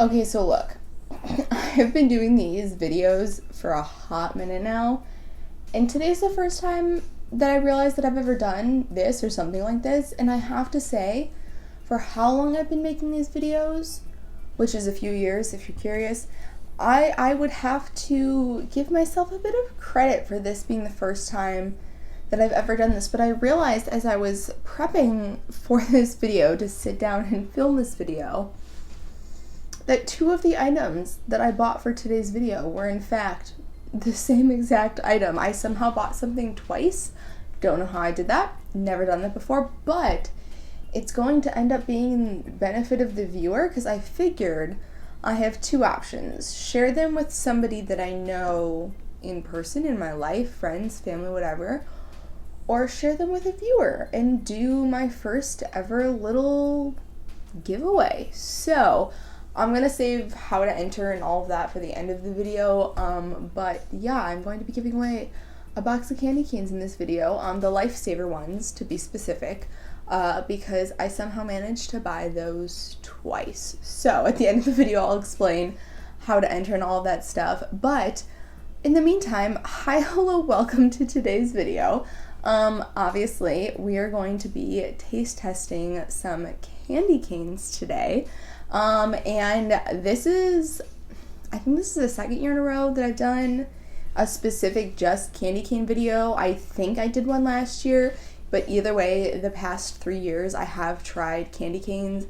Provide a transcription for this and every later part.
Okay, so look, I've been doing these videos for a hot minute now, and today's the first time that I realized that I've ever done this or something like this, and I have to say, for how long I've been making these videos, which is a few years if you're curious, I would have to give myself a bit of credit for this being the first time that I've ever done this, but I realized as I was prepping for this video to sit down and film this video that two of the items that I bought for today's video were in fact the same exact item. I somehow bought something twice. Don't know how I did that. Never done that before, but it's going to end up being in benefit of the viewer because I figured I have two options. Share them with somebody that I know in person in my life, friends, family, whatever, or share them with a viewer and do my first ever little giveaway. So I'm gonna save how to enter and all of that for the end of the video, but yeah, I'm going to be giving away a box of candy canes in this video, the Lifesaver ones to be specific, because I somehow managed to buy those twice. So at the end of the video I'll explain how to enter and all of that stuff, but in the meantime, hi, hello, welcome to today's video. Obviously we are going to be taste testing some candy canes today. And this is, I think this is the second year in a row that I've done a specific just candy cane video. I think I did one last year, but either way, the past 3 years I have tried candy canes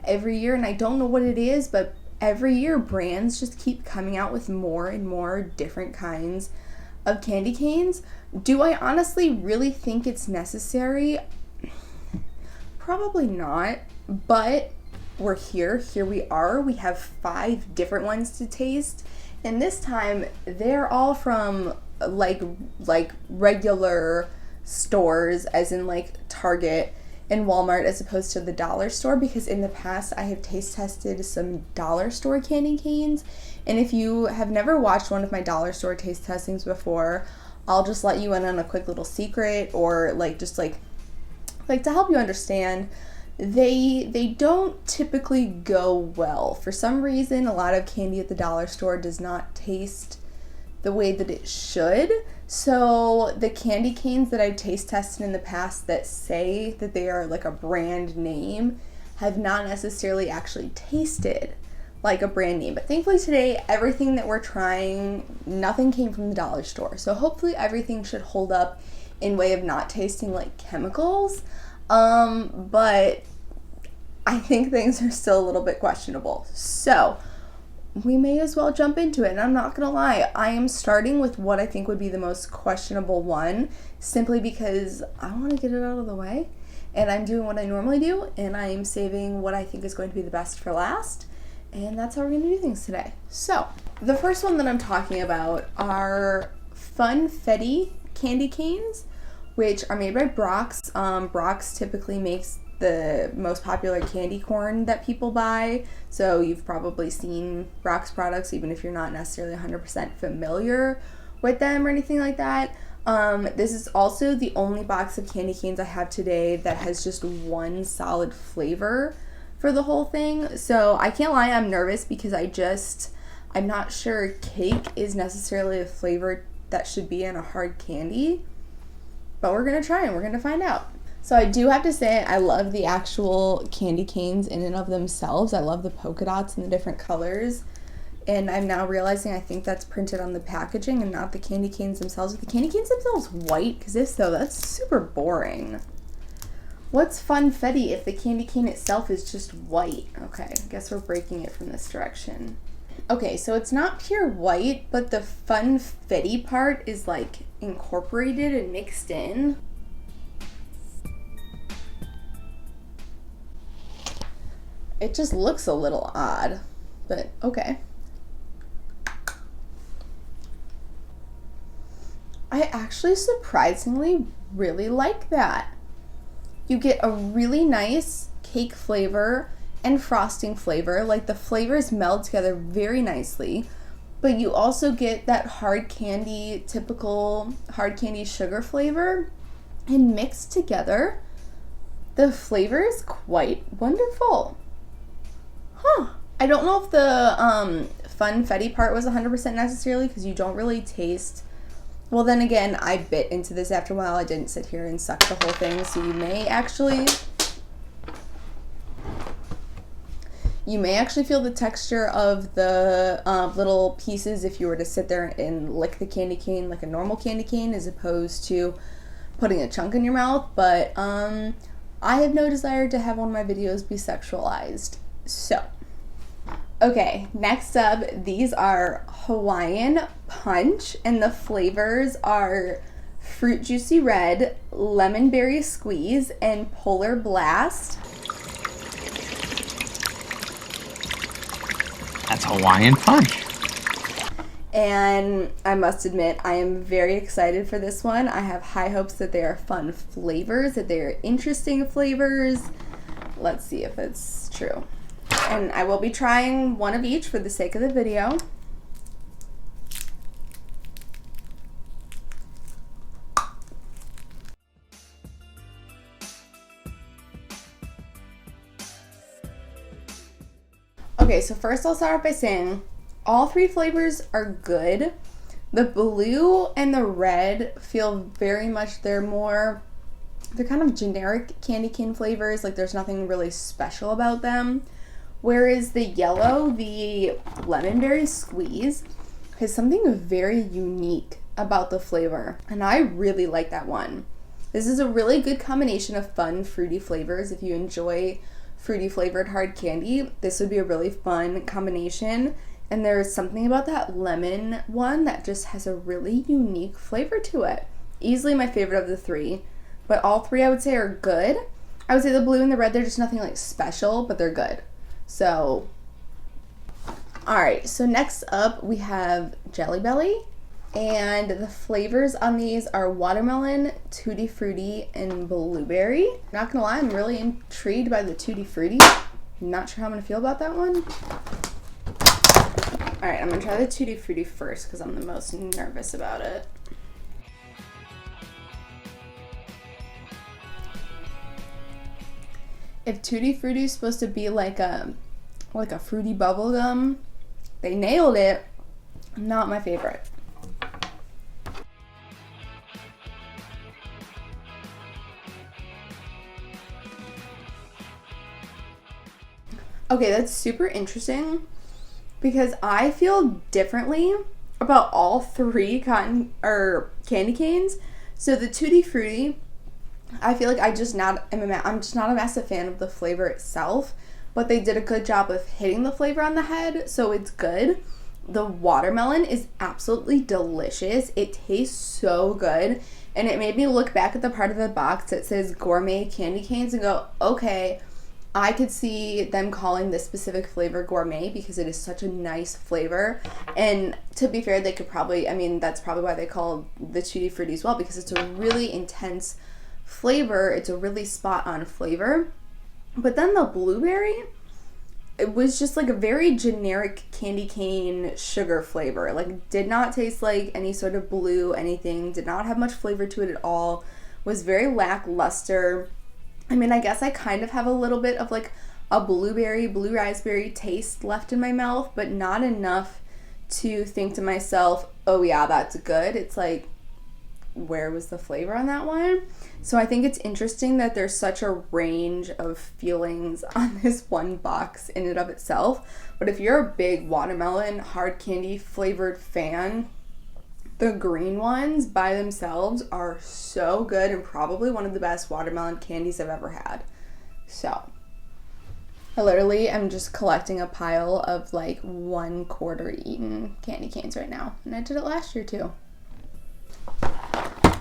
every year, and I don't know what it is, but every year brands just keep coming out with more and more different kinds of candy canes. Do I honestly really think it's necessary? Probably not, but we're here we are. We have 5 different ones to taste, and this time they're all from like regular stores, as in like Target and Walmart, as opposed to the dollar store, because in the past I have taste tested some dollar store candy canes, and if you have never watched one of my dollar store taste testings before, I'll just let you in on a quick little secret, or just to help you understand. They don't typically go well. For some reason, a lot of candy at the dollar store does not taste the way that it should. So the candy canes that I've taste tested in the past that say that they are like a brand name have not necessarily actually tasted like a brand name. But thankfully today, everything that we're trying, nothing came from the dollar store. So hopefully everything should hold up in way of not tasting like chemicals. But I think things are still a little bit questionable. So we may as well jump into it. And I'm not gonna lie, I am starting with what I think would be the most questionable one, simply because I want to get it out of the way. And I'm doing what I normally do, and I'm saving what I think is going to be the best for last. And that's how we're gonna do things today. So the first one that I'm talking about are Funfetti candy canes, which are made by Brock's. Brock's typically makes the most popular candy corn that people buy, so you've probably seen Brock's products even if you're not necessarily 100% familiar with them or anything like that. This is also the only box of candy canes I have today that has just one solid flavor for the whole thing, so I can't lie, I'm nervous because I'm not sure cake is necessarily a flavor that should be in a hard candy. But we're gonna try and we're gonna find out. So I do have to say, I love the actual candy canes in and of themselves. I love the polka dots and the different colors. And I'm now realizing I think that's printed on the packaging and not the candy canes themselves. Are the candy canes themselves white? Because if so, that's super boring. What's Funfetti if the candy cane itself is just white? Okay, I guess we're breaking it from this direction. Okay, so it's not pure white, but the Funfetti part is like incorporated and mixed in. It just looks a little odd, but okay. I actually surprisingly really like that. You get a really nice cake flavor and frosting flavor, like the flavors meld together very nicely, but you also get that hard candy, typical hard candy sugar flavor, and mixed together, the flavor is quite wonderful. Huh, I don't know if the Funfetti part was 100% necessarily, because you don't really taste. Well, then again, I bit into this after a while. I didn't sit here and suck the whole thing, so you may actually feel the texture of the little pieces if you were to sit there and lick the candy cane like a normal candy cane, as opposed to putting a chunk in your mouth. But I have no desire to have one of my videos be sexualized. So, okay, next up, these are Hawaiian Punch, and the flavors are Fruit Juicy Red, Lemon Berry Squeeze, and Polar Blast. That's Hawaiian Punch. And I must admit, I am very excited for this one. I have high hopes that they are fun flavors, that they are interesting flavors. Let's see if it's true. And I will be trying one of each for the sake of the video. Okay, so first I'll start off by saying all three flavors are good. The blue and the red feel very much, they're kind of generic candy cane flavors. Like, there's nothing really special about them. Whereas the yellow, the lemon berry squeeze, has something very unique about the flavor. And I really like that one. This is a really good combination of fun, fruity flavors. If you enjoy fruity flavored hard candy, this would be a really fun combination. And there's something about that lemon one that just has a really unique flavor to it. Easily my favorite of the three, but all three I would say are good. I would say the blue and the red, they're just nothing like special, but they're good. So, alright, so next up we have Jelly Belly, and the flavors on these are watermelon, tutti frutti, and blueberry. Not gonna lie, I'm really intrigued by the tutti frutti. I'm not sure how I'm gonna feel about that one. Alright, I'm gonna try the tutti frutti first because I'm the most nervous about it. If tutti frutti is supposed to be like a fruity bubble gum, they nailed it. Not my favorite. Okay, that's super interesting because I feel differently about all three candy canes. So the tutti frutti, I feel like I'm just not a massive fan of the flavor itself, but they did a good job of hitting the flavor on the head, so it's good. The watermelon is absolutely delicious. It tastes so good, and it made me look back at the part of the box that says gourmet candy canes and go, okay, I could see them calling this specific flavor gourmet because it is such a nice flavor. And to be fair, they could probably, that's probably why they call the tutti frutti as well, because it's a really intense flavor. It's a really spot on flavor. But then the blueberry, it was just like a very generic candy cane sugar flavor. Like, did not taste like any sort of blue anything, did not have much flavor to it at all, was very lackluster. I guess I kind of have a little bit of like a blue raspberry taste left in my mouth, but not enough to think to myself, oh yeah, that's good. It's like, where was the flavor on that one? So I think it's interesting that there's such a range of feelings on this one box in and of itself. But if you're a big watermelon hard candy flavored fan, the green ones by themselves are so good and probably one of the best watermelon candies I've ever had. So I literally am just collecting a pile of like 1/4 eaten candy canes right now. And I did it last year too.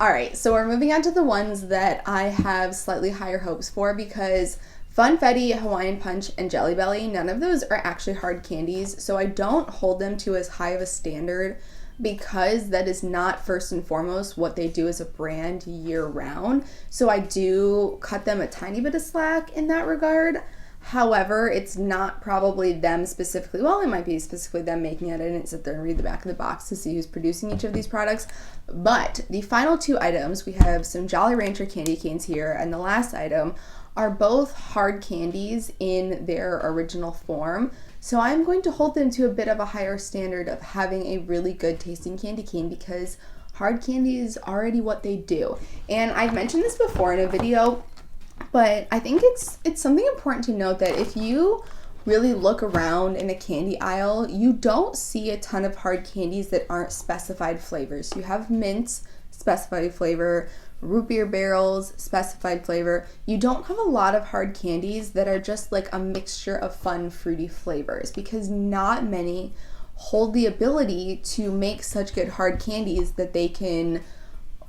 Alright, so we're moving on to the ones that I have slightly higher hopes for, because Funfetti, Hawaiian Punch, and Jelly Belly, none of those are actually hard candies, so I don't hold them to as high of a standard, because that is not first and foremost what they do as a brand year round. So I do cut them a tiny bit of slack in that regard. However, it's not probably them specifically. Well, it might be specifically them making it. I didn't sit there and read the back of the box to see who's producing each of these products. But the final two items, we have some Jolly Rancher candy canes here, and the last item are both hard candies in their original form. So I'm going to hold them to a bit of a higher standard of having a really good tasting candy cane because hard candy is already what they do. And I've mentioned this before in a video, but I think it's something important to note that if you really look around in a candy aisle, you don't see a ton of hard candies that aren't specified flavors. You have mints, specified flavor, root beer barrels, specified flavor. You don't have a lot of hard candies that are just like a mixture of fun, fruity flavors because not many hold the ability to make such good hard candies that they can,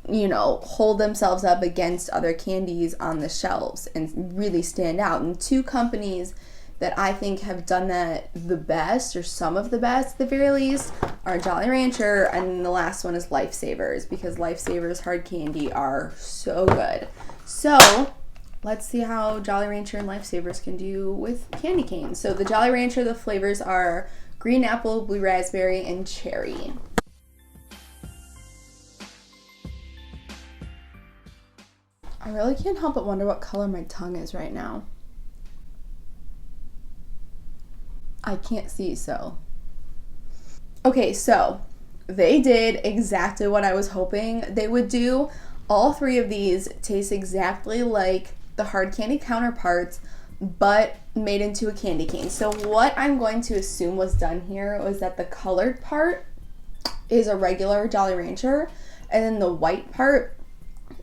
you know, hold themselves up against other candies on the shelves and really stand out. And two companies that I think have done that the best, or some of the best at the very least, are Jolly Rancher, and the last one is Lifesavers, because Lifesavers hard candy are so good. So let's see how Jolly Rancher and Lifesavers can do with candy canes. So the Jolly Rancher, the flavors are green apple, blue raspberry, and cherry. I really can't help but wonder what color my tongue is right now. I can't see, so. Okay, so they did exactly what I was hoping they would do. All three of these taste exactly like the hard candy counterparts, but made into a candy cane. So what I'm going to assume was done here was that the colored part is a regular Jolly Rancher, and then the white part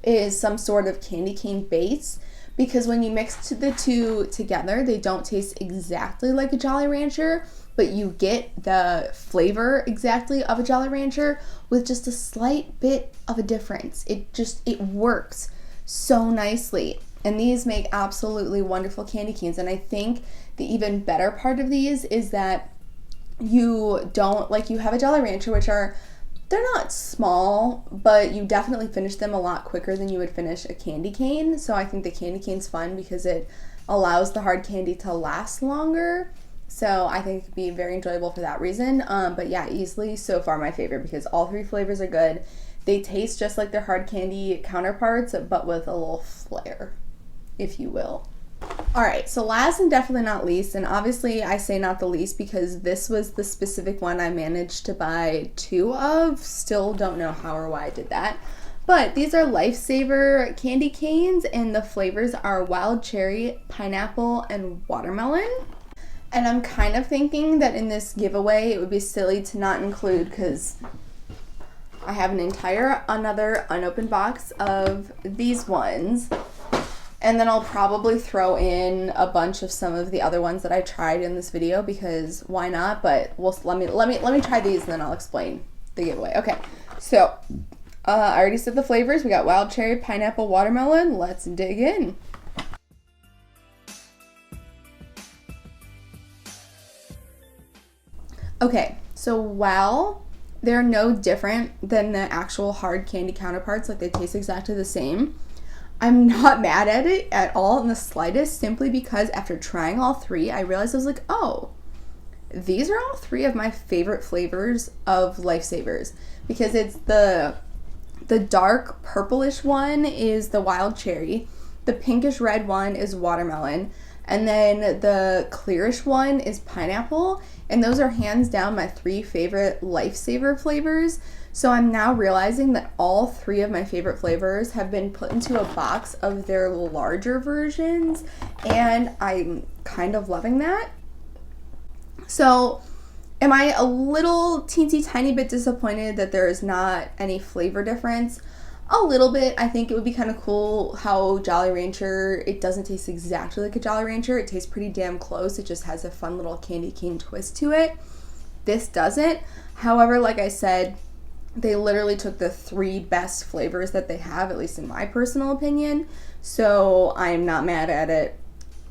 is some sort of candy cane base, because when you mix the two together, they don't taste exactly like a Jolly Rancher, but you get the flavor exactly of a Jolly Rancher with just a slight bit of a difference. It works so nicely. And these make absolutely wonderful candy canes. And I think the even better part of these is that you don't, like, you have a Jolly Rancher, which are, they're not small, but you definitely finish them a lot quicker than you would finish a candy cane. So I think the candy cane's fun because it allows the hard candy to last longer. So I think it could be very enjoyable for that reason. But yeah, easily so far my favorite because all three flavors are good. They taste just like their hard candy counterparts, but with a little flair, if you will. All right, so last and definitely not least, and obviously I say not the least because this was the specific one I managed to buy two of. Still don't know how or why I did that. But these are Lifesaver candy canes, and the flavors are wild cherry, pineapple, and watermelon. And I'm kind of thinking that in this giveaway it would be silly to not include, because I have another unopened box of these ones. And then I'll probably throw in a bunch of some of the other ones that I tried in this video because why not? But let me try these and then I'll explain the giveaway. Okay, so I already said the flavors. We got wild cherry, pineapple, watermelon. Let's dig in. Okay, so while they're no different than the actual hard candy counterparts, like they taste exactly the same, I'm not mad at it at all in the slightest, simply because after trying all three, I realized I was like, oh, these are all three of my favorite flavors of Lifesavers, because it's the dark purplish one is the wild cherry, the pinkish red one is watermelon, and then the clearish one is pineapple, and those are hands down my three favorite Lifesaver flavors. So I'm now realizing that all three of my favorite flavors have been put into a box of their larger versions, and I'm kind of loving that. So am I a little teensy tiny bit disappointed that there is not any flavor difference? A little bit. I think it would be kind of cool how Jolly Rancher, it doesn't taste exactly like a Jolly Rancher. It tastes pretty damn close. It just has a fun little candy cane twist to it. This doesn't. However, like I said, they literally took the three best flavors that they have, at least in my personal opinion. So I'm not mad at it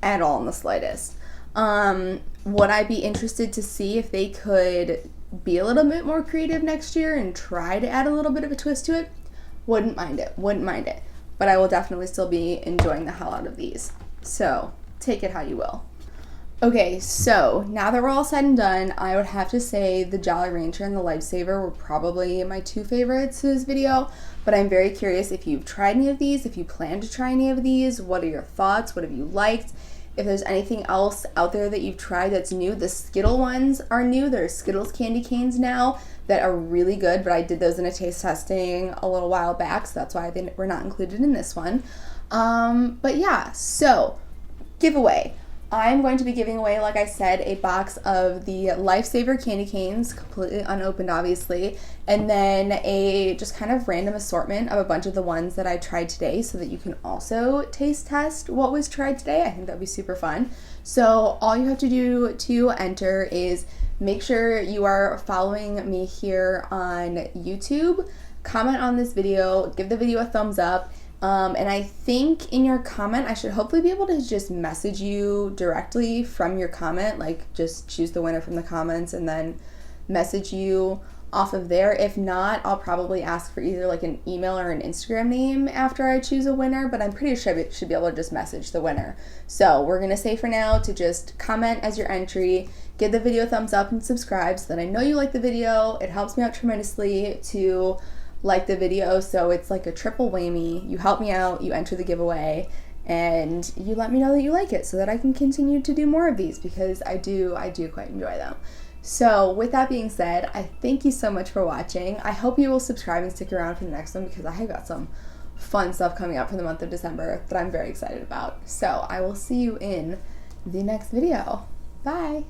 at all in the slightest. Would I be interested to see if they could be a little bit more creative next year and try to add a little bit of a twist to it? Wouldn't mind it. But I will definitely still be enjoying the hell out of these. So take it how you will. Okay, so now that we're all said and done, I would have to say the Jolly Rancher and the Lifesaver were probably my two favorites to this video, but I'm very curious if you've tried any of these, if you plan to try any of these, what are your thoughts, what have you liked, if there's anything else out there that you've tried that's new. The Skittle ones are new. There's Skittles candy canes now that are really good, but I did those in a taste testing a little while back, so that's why they were not included in this one. But yeah, so giveaway. I'm going to be giving away, like I said, a box of the Lifesaver candy canes, completely unopened obviously, and then a just kind of random assortment of a bunch of the ones that I tried today so that you can also taste test what was tried today. I think that'd be super fun. So all you have to do to enter is make sure you are following me here on YouTube, comment on this video, give the video a thumbs up, and I think in your comment, I should hopefully be able to just message you directly from your comment, like just choose the winner from the comments and then message you off of there. If not, I'll probably ask for either like an email or an Instagram name after I choose a winner, but I'm pretty sure I should be able to just message the winner. So we're going to say for now to just comment as your entry, give the video a thumbs up and subscribe so that I know you like the video. It helps me out tremendously to like the video, so it's like a triple whammy. You help me out, you enter the giveaway, and you let me know that you like it so that I can continue to do more of these because I do quite enjoy them. So with that being said, I thank you so much for watching. I hope you will subscribe and stick around for the next one because I have got some fun stuff coming up for the month of December that I'm very excited about. So I will see you in the next video. Bye!